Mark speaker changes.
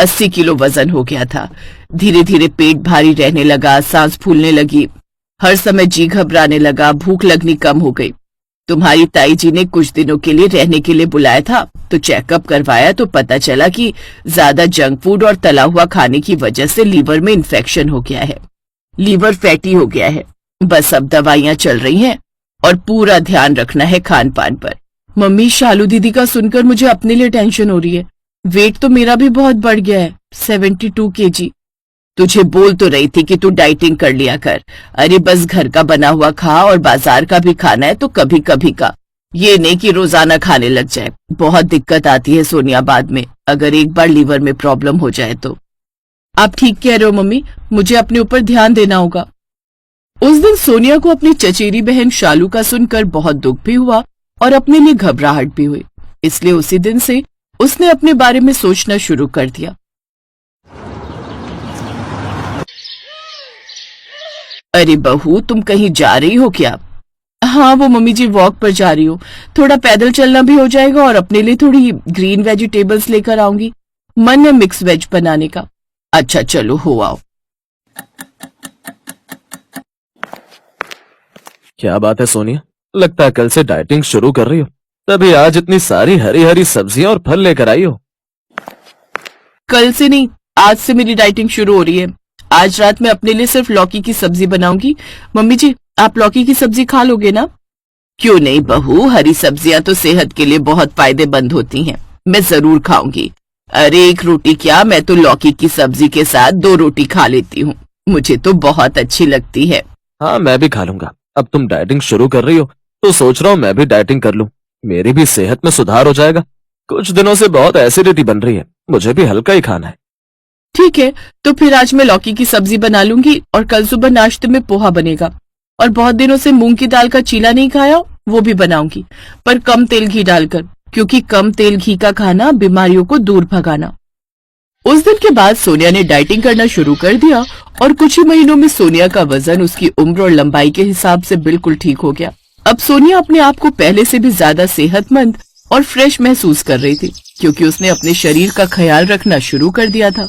Speaker 1: 80 kilo वजन हो गया था। धीरे धीरे पेट भारी रहने लगा, सांस फूलने लगी, हर समय जी घबराने लगा, भूख लगनी कम हो गई। तुम्हारी ताई जी ने कुछ दिनों के लिए रहने के लिए बुलाया था, तो चेकअप करवाया तो पता चला कि ज्यादा जंक फूड और तला हुआ खाने की वजह से लीवर में इन्फेक्शन हो गया है, लीवर फैटी हो गया है। बस अब दवाइयां चल रही हैं और पूरा ध्यान रखना है खान पान पर। मम्मी, शालू दीदी का सुनकर मुझे अपने लिए टेंशन हो रही है। वेट तो मेरा भी बहुत बढ़ गया है, 72 kg। तुझे बोल तो रही थी कि तू डाइटिंग कर लिया कर। अरे बस घर का बना हुआ खा, और बाजार का भी खाना है तो कभी कभी का, ये नहीं कि रोजाना खाने लग जाए। बहुत दिक्कत आती है सोनिया बाद में, अगर एक बार लीवर में प्रॉब्लम हो जाए तो। आप ठीक कह रहे हो मम्मी, मुझे अपने ऊपर ध्यान देना होगा। उस दिन सोनिया को अपनी चचेरी बहन शालू का सुनकर बहुत दुख भी हुआ और अपने लिए घबराहट भी हुई। इसलिए उसी दिन से उसने अपने बारे में सोचना शुरू कर दिया। अरे बहू, तुम कहीं जा रही हो क्या? हाँ वो मम्मी जी, वॉक पर जा रही हूँ। थोड़ा पैदल चलना भी हो जाएगा और अपने लिए थोड़ी ग्रीन वेजिटेबल्स लेकर आऊंगी। मन है मिक्स वेज बनाने का। अच्छा चलो, हो आओ।
Speaker 2: क्या बात है सोनिया, लगता है कल से डाइटिंग शुरू कर रही हो, तभी आज इतनी सारी हरी हरी सब्जियां और फल लेकर आई हो।
Speaker 1: कल से नहीं, आज से मेरी डाइटिंग शुरू हो रही है। आज रात में अपने लिए सिर्फ लौकी की सब्जी बनाऊंगी। मम्मी जी, आप लौकी की सब्जी खा लोगे ना? क्यों नहीं बहू, हरी सब्जियां तो सेहत के लिए बहुत फायदेमंद होती हैं, मैं जरूर खाऊंगी। अरे एक रोटी क्या, मैं तो लौकी की सब्जी के साथ 2 रोटी खा लेती हूँ, मुझे तो बहुत अच्छी लगती है।
Speaker 2: हाँ मैं भी खा लूंगा। अब तुम डाइटिंग शुरू कर रही हो तो सोच रहा हूँ मैं भी डाइटिंग कर लूं, मेरी भी सेहत में सुधार हो जाएगा। कुछ दिनों से बहुत एसिडिटी बन रही है, मुझे भी हल्का ही खाना है।
Speaker 1: ठीक है, तो फिर आज मैं लौकी की सब्जी बना लूंगी और कल सुबह नाश्ते में पोहा बनेगा। और बहुत दिनों से मूंग की दाल का चीला नहीं खाया, वो भी बनाऊंगी, पर कम तेल घी डालकर, क्योंकि कम तेल घी का खाना बीमारियों को दूर भगाना। उस दिन के बाद सोनिया ने डाइटिंग करना शुरू कर दिया और कुछ ही महीनों में सोनिया का वजन उसकी उम्र और लंबाई के हिसाब से बिल्कुल ठीक हो गया। अब सोनिया अपने आप को पहले से भी ज्यादा सेहतमंद और फ्रेश महसूस कर रही थी, क्योंकि उसने अपने शरीर का ख्याल रखना शुरू कर दिया था।